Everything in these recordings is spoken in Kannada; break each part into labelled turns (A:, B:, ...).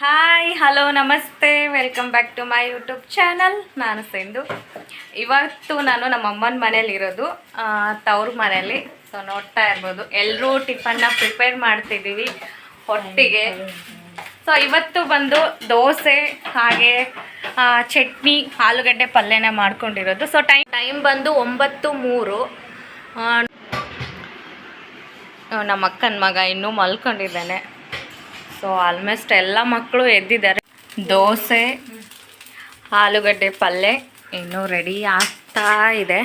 A: ಹಾಯ್ ಹಲೋ ನಮಸ್ತೆ welcome back to my YouTube channel. ನಾನು ಸಿಂಧು. ಇವತ್ತು ನಾನು ನಮ್ಮ ಅಮ್ಮನ ಮನೇಲಿ ಇರೋದು, ತವ್ರ ಮನೇಲಿ. ಸೊ ನೋಡ್ತಾ ಇರ್ಬೋದು, ಎಲ್ಲರೂ ಟಿಫನ್ನ ಪ್ರಿಪೇರ್ ಮಾಡ್ತಿದ್ದೀವಿ ಹೊಟ್ಟಿಗೆ. ಸೊ ಇವತ್ತು ಬಂದು ದೋಸೆ ಹಾಗೆ ಚಟ್ನಿ ಆಲೂಗಡ್ಡೆ ಪಲ್ಯನ ಮಾಡ್ಕೊಂಡಿರೋದು. ಸೊ ಟೈಮ್ ಬಂದು 9:03. ನಮ್ಮ ಅಕ್ಕನ ಮಗ ಇನ್ನೂ ಮಲ್ಕೊಂಡಿದ್ದಾನೆ. ಸೊ ಆಲ್ಮೋಸ್ಟ್ ಎಲ್ಲ ಮಕ್ಕಳು ಎದ್ದಿದ್ದಾರೆ. ದೋಸೆ ಆಲೂಗಡ್ಡೆ ಪಲ್ಯ ಇನ್ನೂ ರೆಡಿ ಆಗ್ತಾ ಇದೆ.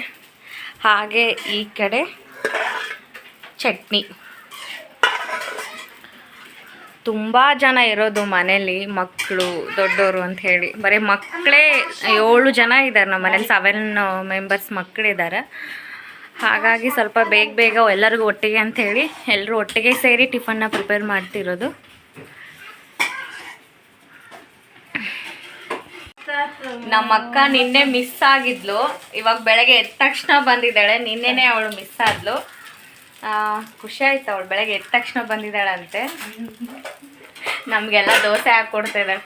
A: ಹಾಗೆ ಈ ಕಡೆ ಚಟ್ನಿ. ತುಂಬ ಜನ ಇರೋದು ಮನೇಲಿ, ಮಕ್ಕಳು ದೊಡ್ಡವರು ಅಂತ ಹೇಳಿ ಬರೀ ಮಕ್ಕಳೇ 7 ಜನ ಇದ್ದಾರೆ ನಮ್ಮ ಮನೇಲಿ. 7 ಮೆಂಬರ್ಸ್ ಮಕ್ಕಳಿದ್ದಾರೆ. ಹಾಗಾಗಿ ಸ್ವಲ್ಪ ಬೇಗ ಎಲ್ಲರಿಗೂ ಒಟ್ಟಿಗೆ ಅಂಥೇಳಿ ಎಲ್ಲರೂ ಒಟ್ಟಿಗೆ ಸೇರಿ ಟಿಫನ್ನ ಪ್ರಿಪೇರ್ ಮಾಡ್ತಿರೋದು. ನಮ್ಮ ಅಕ್ಕ ನಿನ್ನೆ ಮಿಸ್ ಆಗಿದ್ಲು, ಇವಾಗ ಬೆಳಗ್ಗೆ ಎದ್ದ ತಕ್ಷಣ ಬಂದಿದ್ದಾಳೆ. ನಿನ್ನೆನೇ ಅವಳು ಮಿಸ್ ಆದ್ಲು. ಖುಷಿ ಆಯ್ತು, ಅವಳು ಬೆಳಗ್ಗೆ ಎದ್ದ ತಕ್ಷಣ ಬಂದಿದ್ದಾಳಂತೆ. ನಮಗೆಲ್ಲ ದೋಸೆ ಹಾಕ್ಕೊಡ್ತಾ ಇದ್ದಾಳೆ.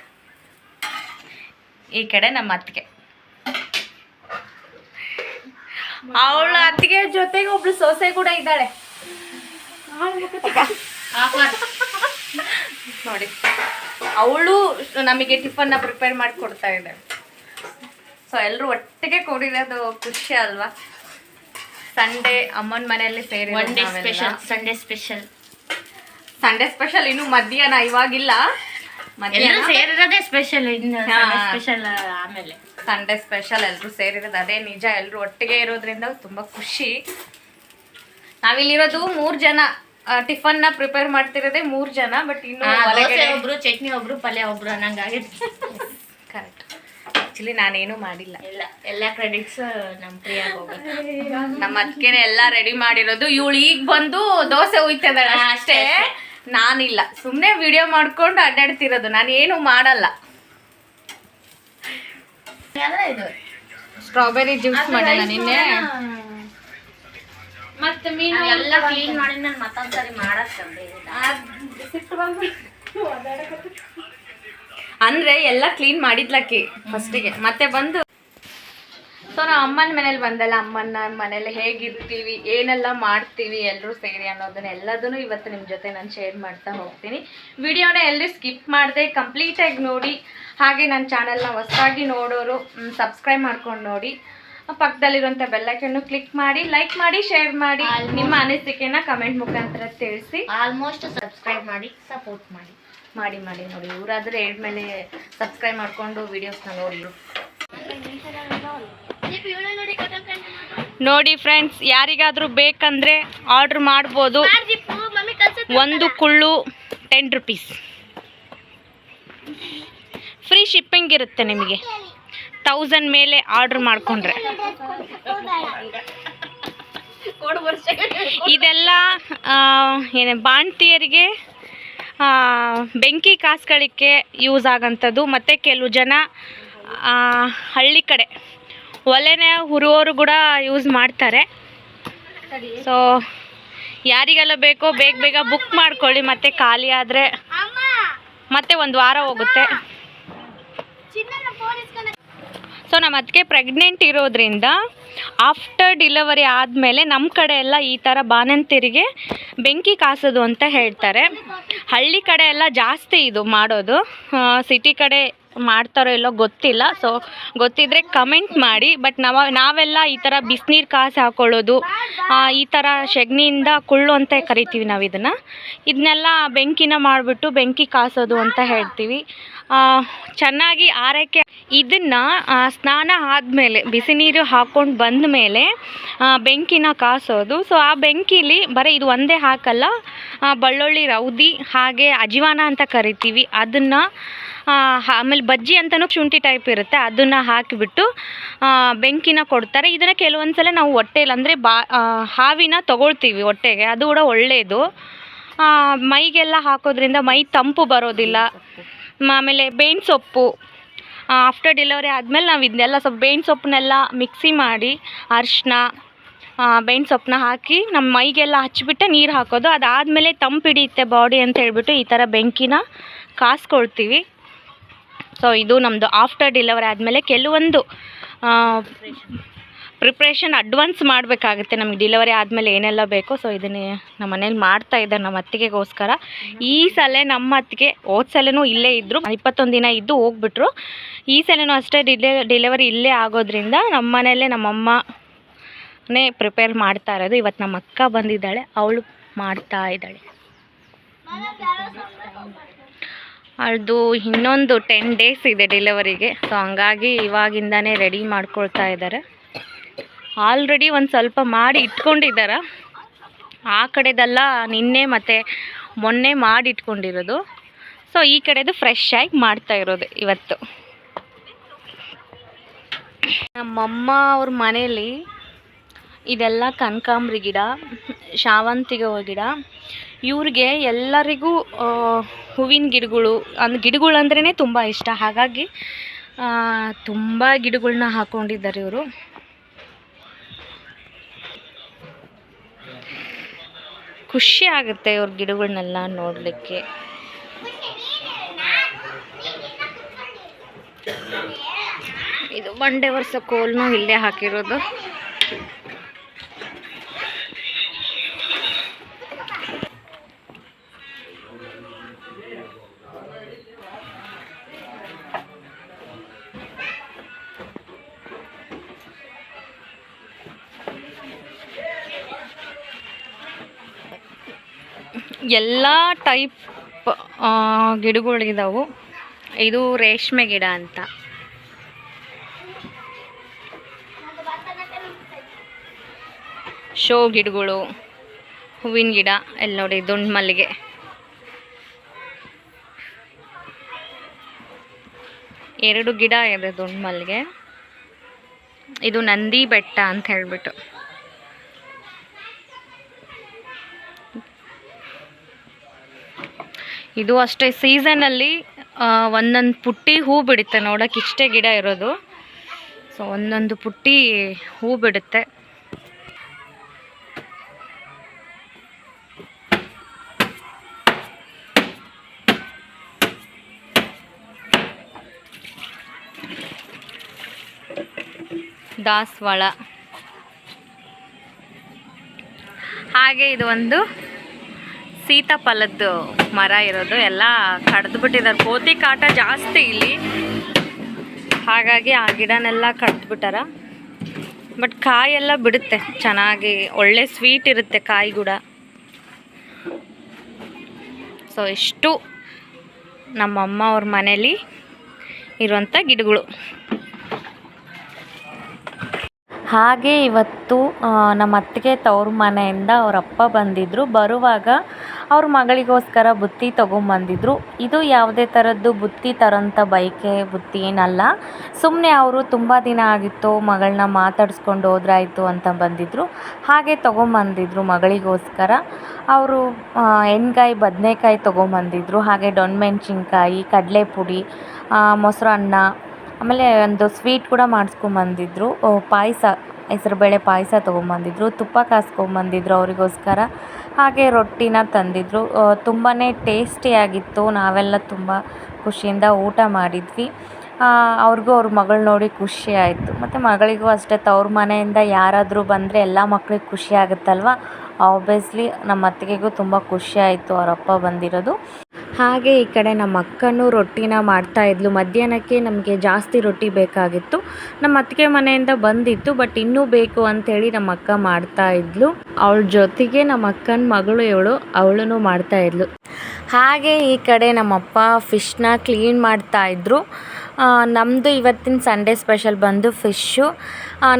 A: ಈ ಕಡೆ ನಮ್ಮ ಅತ್ತಿಗೆ, ಅವಳ ಅತ್ತಿಗೆ ಜೊತೆಗೆ ಒಬ್ಳು ಸೊಸೆ ಕೂಡ ಇದ್ದಾಳೆ ನೋಡಿ. ಅವಳು ನಮಗೆ ಟಿಫನ್ನ ಪ್ರಿಪೇರ್ ಮಾಡಿ ಕೊಡ್ತಾ ಇದ್ದಾಳೆ. ಸೊ ಎಲ್ಲರೂ ಒಟ್ಟಿಗೆ ಕೂಡಿರೋದು ಖುಷಿ ಅಲ್ವಾ? ಸಂಡೇ ಅಮ್ಮನ ಮನೆಯಲ್ಲಿ ಸೇರಿ ಸಂಡೇ ಸ್ಪೆಷಲ್. ಇನ್ನು ಮಧ್ಯಾಹ್ನ ಇವಾಗಿಲ್ಲ, ಮಧ್ಯಾಹ್ನ
B: ಸೇರಿರೋದೇ ಸ್ಪೆಷಲ್. ಆಮೇಲೆ
A: ಸಂಡೇ ಸ್ಪೆಷಲ್ ಎಲ್ಲರೂ ಸೇರಿರೋದು ಅದೇ ನಿಜ. ಎಲ್ಲರೂ ಒಟ್ಟಿಗೆ ಇರೋದ್ರಿಂದ ತುಂಬಾ ಖುಷಿ. ನಾವಿಲ್ಲಿರೋದು 3 ಜನ. ಟಿಫನ್ನ ಪ್ರಿಪೇರ್ ಮಾಡ್ತಿರೋದೇ 3 ಜನ. ಬಟ್ ಇನ್ನು
B: ಒಬ್ರು ಚಟ್ನಿ, ಒಬ್ರು ಪಲ್ಯ, ಒಬ್ರು ಅನ್ನಂಗಾಗಿದೆ.
A: ಕರೆಕ್ಟ್. ಆಕ್ಚುಲಿ ನಾನೇನು ಮಾಡಿಲ್ಲ,
B: ಎಲ್ಲ ಕ್ರೆಡಿಟ್ಸ್ ನಮ್ಮ ಪ್ರಿಯಾ ಹೋಗುತ್ತೆ.
A: ನಮ್ಮ ಅದಕ್ಕೆ ಎಲ್ಲ ರೆಡಿ ಮಾಡಿರೋದು. ಇವಳು ಈಗ ಬಂದು ದೋಸೆ ಉಯ್ತಿದ್ದಾಳೆ ಅಷ್ಟೇ. ನಾನಿಲ್ಲ, ಸುಮ್ಮನೆ ವಿಡಿಯೋ ಮಾಡ್ಕೊಂಡು ಅಡ್ಡಾಡ್ತಿರೋದು. ನಾನು ಏನು ಮಾಡಲ್ಲ. ಸ್ಟ್ರಾಬೆರಿ ಜ್ಯೂಸ್ ಮಾಡಿಲ್ಲ ನಿನ್ನೆ.
B: ಮತ್ತೆ ಮೀನು ಎಲ್ಲ ಕ್ಲೀನ್ ಮಾಡಿ ನಾನು ಮತ್ತೊಂದ್ಸರಿ
A: ಅಂದ್ರೆ ಎಲ್ಲ ಕ್ಲೀನ್ ಮಾಡಿದ್ಲಕ್ಕಿ ಫಸ್ಟಿಗೆ, ಮತ್ತೆ ಬಂದು. ಸೊ ನಾವು ಅಮ್ಮನ ಮನೇಲಿ ಬಂದಲ್ಲ, ಅಮ್ಮನ ಮನೇಲಿ ಹೇಗಿರ್ತೀವಿ, ಏನೆಲ್ಲ ಮಾಡ್ತೀವಿ ಎಲ್ಲರೂ ಸೇರಿ ಎಲ್ಲದನ್ನು ಇವತ್ತು ನಿಮ್ಮ ಜೊತೆ ನಾನು ಶೇರ್ ಮಾಡ್ತಾ ಹೋಗ್ತೀನಿ. ವಿಡಿಯೋನ ಎಲ್ಲರೂ ಸ್ಕಿಪ್ ಮಾಡದೆ ಕಂಪ್ಲೀಟಾಗಿ ನೋಡಿ. ಹಾಗೆ ನನ್ನ ಚಾನಲ್ನ ಹೊಸದಾಗಿ ನೋಡೋರು ಸಬ್ಸ್ಕ್ರೈಬ್ ಮಾಡ್ಕೊಂಡು ನೋಡಿ. ಪಕ್ಕದಲ್ಲಿರುವಂಥ ಬೆಲ್ಲೈಕನ್ನು ಕ್ಲಿಕ್ ಮಾಡಿ, ಲೈಕ್ ಮಾಡಿ, ಶೇರ್ ಮಾಡಿ, ನಿಮ್ಮ ಅನಿಸಿಕೆನ ಕಮೆಂಟ್ ಮುಖಾಂತರ ತಿಳಿಸಿ.
B: ಆಲ್ಮೋಸ್ಟ್ ಸಬ್ಸ್ಕ್ರೈಬ್ ಮಾಡಿ, ಸಪೋರ್ಟ್ ಮಾಡಿ
A: ನೋಡಿ. ಇವರಾದ್ರೆ ಹೇಳಿದ್ಮೇಲೆ ಸಬ್ಸ್ಕ್ರೈಬ್ ಮಾಡಿಕೊಂಡು ವಿಡಿಯೋಸ್ನ ನೋಡಿ ಫ್ರೆಂಡ್ಸ್. ಯಾರಿಗಾದರೂ ಬೇಕಂದರೆ ಆರ್ಡ್ರ್ ಮಾಡ್ಬೋದು. ಒಂದು ಕುಳ್ಳು 10 ರೂಪೀಸ್. ಫ್ರೀ ಶಿಪ್ಪಿಂಗ್ ಇರುತ್ತೆ ನಿಮಗೆ 1000 ಮೇಲೆ ಆರ್ಡ್ರ್ ಮಾಡಿಕೊಂಡ್ರೆ. ಇದೆಲ್ಲ ಬಾಣ್ತಿಯರಿಗೆ ಬೆಂಕಿ ಕಾಸ್ಕೊಳ್ಳಿಕ್ಕೆ ಯೂಸ್ ಆಗೋಂಥದ್ದು. ಮತ್ತು ಕೆಲವು ಜನ ಹಳ್ಳಿ ಕಡೆ ಒಲೆನ ಹುರುವವರು ಕೂಡ ಯೂಸ್ ಮಾಡ್ತಾರೆ. ಸೊ ಯಾರಿಗೆಲ್ಲ ಬೇಕೋ ಬೇಗ ಬುಕ್ ಮಾಡ್ಕೊಳ್ಳಿ. ಮತ್ತು ಖಾಲಿ ಆದರೆ ಮತ್ತೆ 1 ವಾರ ಹೋಗುತ್ತೆ. ಸೊ ನಮ್ಮ ಅದಕ್ಕೆ ಪ್ರೆಗ್ನೆಂಟ್ ಇರೋದ್ರಿಂದ ಆಫ್ಟರ್ ಡಿಲಿವರಿ ಆದಮೇಲೆ ನಮ್ಮ ಕಡೆ ಎಲ್ಲ ಈ ಥರ ಬಾಣಂತಿಯರಿಗೆ ಬೆಂಕಿ ಕಾಸೋದು ಅಂತ ಹೇಳ್ತಾರೆ. ಹಳ್ಳಿ ಕಡೆ ಎಲ್ಲ ಜಾಸ್ತಿ ಇದು ಮಾಡೋದು. ಸಿಟಿ ಕಡೆ ಮಾಡ್ತಾರೋ ಇಲ್ಲೋ ಗೊತ್ತಿಲ್ಲ. ಸೊ ಗೊತ್ತಿದ್ದರೆ ಕಮೆಂಟ್ ಮಾಡಿ. ಬಟ್ ನಾವೆಲ್ಲ ಈ ಥರ ಬಿಸಿನೀರು ಕಾಸು ಹಾಕ್ಕೊಳ್ಳೋದು, ಈ ಥರ ಸೆಗಣಿಯಿಂದ ಕುಳ್ಳು ಅಂತ ಕರಿತೀವಿ ನಾವು ಇದನ್ನೆಲ್ಲ ಬೆಂಕಿನ ಮಾಡಿಬಿಟ್ಟು ಬೆಂಕಿ ಕಾಸೋದು ಅಂತ ಹೇಳ್ತೀವಿ. ಚೆನ್ನಾಗಿ ಆರೈಕೆ. ಇದನ್ನು ಸ್ನಾನ ಆದಮೇಲೆ ಬಿಸಿ ನೀರು ಹಾಕ್ಕೊಂಡು ಬಂದ ಮೇಲೆ ಬೆಂಕಿನ ಕಾಸೋದು. ಸೊ ಆ ಬೆಂಕಿಲಿ ಬರೀ ಇದು ಒಂದೇ ಹಾಕಲ್ಲ, ಬೆಳ್ಳುಳ್ಳಿ ರೌದಿ ಹಾಗೆ ಅಜಿವಾನ ಅಂತ ಕರಿತೀವಿ ಅದನ್ನು, ಆಮೇಲೆ ಬಜ್ಜಿ ಅಂತಲೂ ಶುಂಠಿ ಟೈಪ್ ಇರುತ್ತೆ, ಅದನ್ನು ಹಾಕಿಬಿಟ್ಟು ಬೆಂಕಿನ ಕೊಡ್ತಾರೆ. ಇದನ್ನು ಕೆಲವೊಂದು ಸಲ ನಾವು ಹೊಟ್ಟೆಲಿ ಅಂದರೆ ಹಾವಿನ ತೊಗೊಳ್ತೀವಿ ಹೊಟ್ಟೆಗೆ, ಅದು ಕೂಡ ಒಳ್ಳೆಯದು. ಮೈಗೆಲ್ಲ ಹಾಕೋದ್ರಿಂದ ಮೈ ತಂಪು ಬರೋದಿಲ್ಲ. ಆಮೇಲೆ ಬೇವಿನ ಸೊಪ್ಪು ಆಫ್ಟರ್ ಡೆಲಿವರಿ ಆದಮೇಲೆ ನಾವು ಇದನ್ನೆಲ್ಲ ಸ್ವಲ್ಪ ಬೇವಿನ ಸೊಪ್ಪನ್ನೆಲ್ಲ ಮಿಕ್ಸಿ ಮಾಡಿ ಅರಿಶಿನ ಬೇವಿನ ಸೊಪ್ಪನ್ನ ಹಾಕಿ ನಮ್ಮ ಮೈಗೆಲ್ಲ ಹಚ್ಚಿಬಿಟ್ಟು ನೀರು ಹಾಕೋದು. ಅದಾದಮೇಲೆ ತಂಪು ಹಿಡಿಯುತ್ತೆ ಬಾಡಿ ಅಂತ ಹೇಳ್ಬಿಟ್ಟು ಈ ಥರ ಬೆಂಕಿನ ಕಾಸ್ಕೊಳ್ತೀವಿ. ಸೊ ಇದು ನಮ್ಮದು ಆಫ್ಟರ್ ಡೆಲಿವರಿ ಆದಮೇಲೆ ಕೆಲವೊಂದು ಪ್ರಿಪ್ರೇಷನ್ ಅಡ್ವಾನ್ಸ್ ಮಾಡಬೇಕಾಗುತ್ತೆ ನಮಗೆ ಡೆಲಿವರಿ ಆದಮೇಲೆ ಏನೆಲ್ಲ ಬೇಕೋ. ಸೊ ಇದನ್ನೇ ನಮ್ಮ ಮನೇಲಿ ಮಾಡ್ತಾ ಇದ್ದಾರೆ ನಮ್ಮ ಅತ್ತಿಗೆಗೋಸ್ಕರ. ಈ ಸಲ ನಮ್ಮ ಅತ್ತಿಗೆ ಹೋದ ಸಲನೂ ಇಲ್ಲೇ ಇದ್ದರು, 21 ದಿನ ಇದ್ದು ಹೋಗ್ಬಿಟ್ರು. ಈ ಸಲನೂ ಅಷ್ಟೇ ಡೆಲಿವರಿ ಇಲ್ಲೇ ಆಗೋದ್ರಿಂದ ನಮ್ಮ ಮನೆಯಲ್ಲೇ ನಮ್ಮಮ್ಮನೇ ಪ್ರಿಪೇರ್ ಮಾಡ್ತಾ ಇರೋದು. ಇವತ್ತು ನಮ್ಮ ಅಕ್ಕ ಬಂದಿದ್ದಾಳೆ, ಅವಳು ಮಾಡ್ತಾ ಇದ್ದಾಳೆ. ಅದು ಇನ್ನೊಂದು 10 ಡೇಸ್ ಇದೆ ಡೆಲಿವರಿಗೆ. ಸೊ ಹಂಗಾಗಿ ಇವಾಗಿಂದನೇ ರೆಡಿ ಮಾಡ್ಕೊಳ್ತಾ ಇದ್ದಾರೆ. ಆಲ್ರೆಡಿ ಒಂದು ಸ್ವಲ್ಪ ಮಾಡಿ ಇಟ್ಕೊಂಡಿದ್ದಾರೆ. ಆ ಕಡೆದೆಲ್ಲ ನಿನ್ನೆ ಮತ್ತು ಮೊನ್ನೆ ಮಾಡಿ ಇಟ್ಕೊಂಡಿರೋದು. ಸೊ ಈ ಕಡೆದು ಫ್ರೆಶ್ ಆಗಿ ಮಾಡ್ತಾ ಇರೋದು ಇವತ್ತು. ನಮ್ಮಮ್ಮ ಅವ್ರ ಮನೇಲಿ ಇದೆಲ್ಲ ಕನಕಾಂಬ್ರಿ ಗಿಡ, ಶಾವಂತಿಗೆ ಹೂವು ಗಿಡ, ಇವ್ರಿಗೆ ಎಲ್ಲರಿಗೂ ಹೂವಿನ ಗಿಡಗಳು ಗಿಡಗಳು ಅಂದ್ರೇ ತುಂಬ ಇಷ್ಟ. ಹಾಗಾಗಿ ತುಂಬ ಗಿಡಗಳನ್ನ ಹಾಕ್ಕೊಂಡಿದ್ದಾರೆ ಇವರು. ಖುಷಿ ಆಗುತ್ತೆ ಇವ್ರ ಗಿಡಗಳನ್ನೆಲ್ಲ ನೋಡಲಿಕ್ಕೆ. ಇದು ಬಂಡೆ ವರ್ಷ ಕೋಲ್ನು ಇಲ್ಲೇ ಹಾಕಿರೋದು. ಎಲ್ಲ ಟೈಪ್ ಗಿಡಗಳಿದಾವು. ಇದು ರೇಷ್ಮೆ ಗಿಡ ಅಂತ. ಶೋ ಗಿಡಗಳು, ಹೂವಿನ ಗಿಡ ಎಲ್ಲ ನೋಡಿ. ದುಂಡು ಮಲ್ಲಿಗೆ, ಎರಡು ಗಿಡ ಇದೆ ದುಂಡು ಮಲ್ಲಿಗೆ. ಇದು ನಂದಿ ಬೆಟ್ಟ ಅಂತ ಹೇಳ್ಬಿಟ್ಟು. ಇದು ಅಷ್ಟೇ ಸೀಸನಲ್ಲಿ ಒಂದೊಂದು ಪುಟ್ಟಿ ಹೂ ಬಿಡುತ್ತೆ. ನೋಡೋಕೆ ಇಷ್ಟೇ ಗಿಡ ಇರೋದು. ಸೊ ಒಂದೊಂದು ಪುಟ್ಟಿ ಹೂ ಬಿಡುತ್ತೆ. ದಾಸವಾಳ. ಹಾಗೆ ಇದು ಒಂದು ಸೀತಾಫಲದ್ದು ಮರ ಇರೋದು. ಎಲ್ಲ ಕಡ್ದು ಬಿಟ್ಟಿದ್ದಾರೆ, ಕೋತಿ ಕಾಟ ಜಾಸ್ತಿ ಇಲ್ಲಿ. ಹಾಗಾಗಿ ಆ ಗಿಡನೆಲ್ಲ ಕಡ್ದುಬಿಟ್ಟಾರ. ಬಟ್ ಕಾಯೆಲ್ಲ ಬಿಡುತ್ತೆ ಚೆನ್ನಾಗಿ, ಒಳ್ಳೆ ಸ್ವೀಟ್ ಇರುತ್ತೆ ಕಾಯಿ ಕೂಡ. ಸೊ ಇಷ್ಟು ನಮ್ಮಮ್ಮ ಅವ್ರ ಮನೇಲಿ ಇರುವಂಥ ಗಿಡಗಳು. ಹಾಗೆ ಇವತ್ತು ನಮ್ಮ ಅತ್ತಿಗೆ ತವ್ರ ಮನೆಯಿಂದ ಅವ್ರ ಅಪ್ಪ ಬಂದಿದ್ದರು. ಬರುವಾಗ ಅವ್ರ ಮಗಳಿಗೋಸ್ಕರ ಬುತ್ತಿ ತೊಗೊಂಬಂದಿದ್ರು. ಇದು ಯಾವುದೇ ಥರದ್ದು ಬುತ್ತಿ ತರೋಂಥ ಬೈಕೆ ಬುತ್ತಿ ಏನಲ್ಲ. ಸುಮ್ಮನೆ ಅವರು ತುಂಬ ದಿನ ಆಗಿತ್ತು, ಮಗಳನ್ನ ಮಾತಾಡಿಸ್ಕೊಂಡು ಹೋದ್ರಾಯ್ತು ಅಂತ ಬಂದಿದ್ದರು. ಹಾಗೆ ತೊಗೊಂಬಂದಿದ್ರು ಮಗಳಿಗೋಸ್ಕರ. ಅವರು ಎಣ್ಗಾಯಿ ಬದನೆಕಾಯಿ ತೊಗೊಂಬಂದಿದ್ರು. ಹಾಗೆ ದೊಣ್ಣಮೆಣ್ಸಿನ್ಕಾಯಿ, ಕಡಲೆಪುಡಿ, ಮೊಸರನ್ನ, ಆಮೇಲೆ ಒಂದು ಸ್ವೀಟ್ ಕೂಡ ಮಾಡಿಸ್ಕೊಂಬಂದಿದ್ರು. ಪಾಯಸ, ಹೆಸರುಬೇಳೆ ಪಾಯಸ ತೊಗೊಂಬಂದಿದ್ರು. ತುಪ್ಪ ಕಾಸ್ಕೊಂಬಂದಿದ್ರು ಅವರಿಗೋಸ್ಕರ. ಹಾಗೆ ರೊಟ್ಟಿನ ತಂದಿದ್ರು. ತುಂಬಾ ಟೇಸ್ಟಿಯಾಗಿತ್ತು. ನಾವೆಲ್ಲ ತುಂಬ ಖುಷಿಯಿಂದ ಊಟ ಮಾಡಿದ್ವಿ. ಅವ್ರಿಗೂ ಅವ್ರ ಮಗಳು ನೋಡಿ ಖುಷಿ ಆಯಿತು. ಮತ್ತು ಮಗಳಿಗೂ ಅಷ್ಟೇ, ತವ್ರ ಮನೆಯಿಂದ ಯಾರಾದರೂ ಬಂದರೆ ಎಲ್ಲ ಮಕ್ಳಿಗೆ ಖುಷಿ ಆಗುತ್ತಲ್ವ. ಆಬ್ವಿಯಸ್ಲಿ ನಮ್ಮ ಅತ್ತಿಗೆಗೂ ತುಂಬ ಖುಷಿ ಆಯಿತು ಅವರಪ್ಪ ಬಂದಿರೋದು. ಹಾಗೆ ಈ ಕಡೆ ನಮ್ಮ ಅಕ್ಕನೂ ರೊಟ್ಟಿನ ಮಾಡ್ತಾಯಿದ್ಲು. ಮಧ್ಯಾಹ್ನಕ್ಕೆ ನಮಗೆ ಜಾಸ್ತಿ ರೊಟ್ಟಿ ಬೇಕಾಗಿತ್ತು. ನಮ್ಮ ಅತ್ತಿಗೆ ಮನೆಯಿಂದ ಬಂದಿತ್ತು, ಬಟ್ ಇನ್ನೂ ಬೇಕು ಅಂಥೇಳಿ ನಮ್ಮ ಅಕ್ಕ ಮಾಡ್ತಾಯಿದ್ಲು. ಅವಳ ಜೊತೆಗೆ ನಮ್ಮ ಅಕ್ಕನ ಮಗಳು ಅವಳು ಮಾಡ್ತಾಯಿದ್ಲು. ಹಾಗೆ ಈ ಕಡೆ ನಮ್ಮಪ್ಪ ಫಿಶ್ನ ಕ್ಲೀನ್ ಮಾಡ್ತಾಯಿದ್ರು. ನಮ್ಮದು ಇವತ್ತಿನ ಸಂಡೇ ಸ್ಪೆಷಲ್ ಬಂದು ಫಿಶ್ಶು.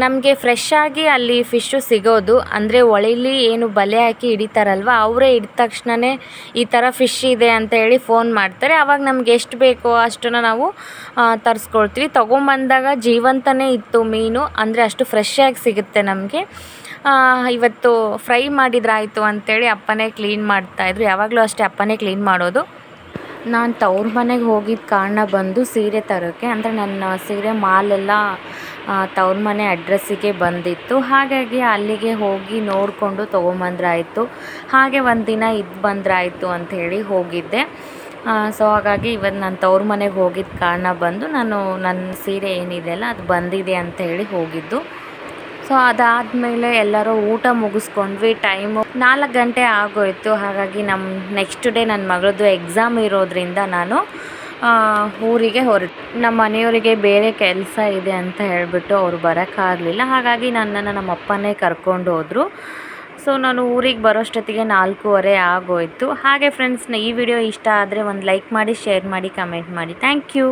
A: ನಮಗೆ ಫ್ರೆಶ್ಶಾಗಿ ಅಲ್ಲಿ ಫಿಶ್ಶು ಸಿಗೋದು. ಅಂದರೆ ಹೊಳೀಲಿ ಏನು ಬಲೆ ಹಾಕಿ ಹಿಡಿತಾರಲ್ವ, ಅವರೇ ಹಿಡಿದ ತಕ್ಷಣವೇ ಈ ಥರ ಫಿಶ್ ಇದೆ ಅಂತ ಹೇಳಿ ಫೋನ್ ಮಾಡ್ತಾರೆ. ಆವಾಗ ನಮ್ಗೆ ಎಷ್ಟು ಬೇಕೋ ಅಷ್ಟನ್ನು ನಾವು ತರಿಸ್ಕೊಳ್ತೀವಿ. ತೊಗೊಂಬಂದಾಗ ಜೀವಂತನೇ ಇತ್ತು ಮೀನು, ಅಂದರೆ ಅಷ್ಟು ಫ್ರೆಶ್ಶಾಗಿ ಸಿಗುತ್ತೆ ನಮಗೆ. ಇವತ್ತು ಫ್ರೈ ಮಾಡಿದ್ರಾಯಿತು ಅಂಥೇಳಿ ಅಪ್ಪನೇ ಕ್ಲೀನ್ ಮಾಡ್ತಾಯಿದ್ರು. ಯಾವಾಗಲೂ ಅಷ್ಟೇ ಅಪ್ಪನೇ ಕ್ಲೀನ್ ಮಾಡೋದು. ನಾನು ತವ್ರ ಮನೆಗೆ ಹೋಗಿದ್ದ ಕಾರಣ ಬಂದು ಸೀರೆ ತರೋಕ್ಕೆ. ಅಂದರೆ ನನ್ನ ಸೀರೆ ಮಾಲೆಲ್ಲ ತವ್ರ ಮನೆ ಅಡ್ರೆಸ್ಸಿಗೆ ಬಂದಿತ್ತು. ಹಾಗಾಗಿ ಅಲ್ಲಿಗೆ ಹೋಗಿ ನೋಡಿಕೊಂಡು ತೊಗೊಂಬಂದ್ರಾಯಿತು. ಹಾಗೆ ಒಂದು ದಿನ ಇದ್ದು ಬಂದ್ರಾಯಿತು ಅಂಥೇಳಿ ಹೋಗಿದ್ದೆ. ಸೊ ಹಾಗಾಗಿ ಇವತ್ತು ನಾನು ತವ್ರ ಮನೆಗೆ ಹೋಗಿದ್ದ ಕಾರಣ ಬಂದು ನಾನು ನನ್ನ ಸೀರೆ ಏನಿದೆ ಅಲ್ಲ ಅದು ಬಂದಿದೆ ಅಂತ ಹೇಳಿ ಹೋಗಿದ್ದು. ಸೊ ಅದಾದಮೇಲೆ ಎಲ್ಲರೂ ಊಟ ಮುಗಿಸ್ಕೊಂಡ್ವಿ. ಟೈಮು 4 ಗಂಟೆ ಆಗೋಯಿತು. ಹಾಗಾಗಿ ನೆಕ್ಸ್ಟ್ ಡೇ ನನ್ನ ಮಗಳದ್ದು ಎಕ್ಸಾಮ್ ಇರೋದ್ರಿಂದ ನಾನು ಊರಿಗೆ ಹೊರಟು. ನಮ್ಮ ಮನೆಯವರಿಗೆ ಬೇರೆ ಕೆಲಸ ಇದೆ ಅಂತ ಹೇಳಿಬಿಟ್ಟು ಅವರು ಬರೋಕ್ಕಾಗಲಿಲ್ಲ. ಹಾಗಾಗಿ ನನ್ನನ್ನು ನಮ್ಮ ಅಪ್ಪನೇ ಕರ್ಕೊಂಡು ಹೋದರು. ಸೊ ನಾನು ಊರಿಗೆ ಬರೋಷ್ಟೊತ್ತಿಗೆ 4:15 ಆಗೋಯಿತು. ಹಾಗೆ ಫ್ರೆಂಡ್ಸ್, ಈ ವಿಡಿಯೋ ಇಷ್ಟ ಆದರೆ ಒಂದು ಲೈಕ್ ಮಾಡಿ, ಶೇರ್ ಮಾಡಿ, ಕಮೆಂಟ್ ಮಾಡಿ. Thank you.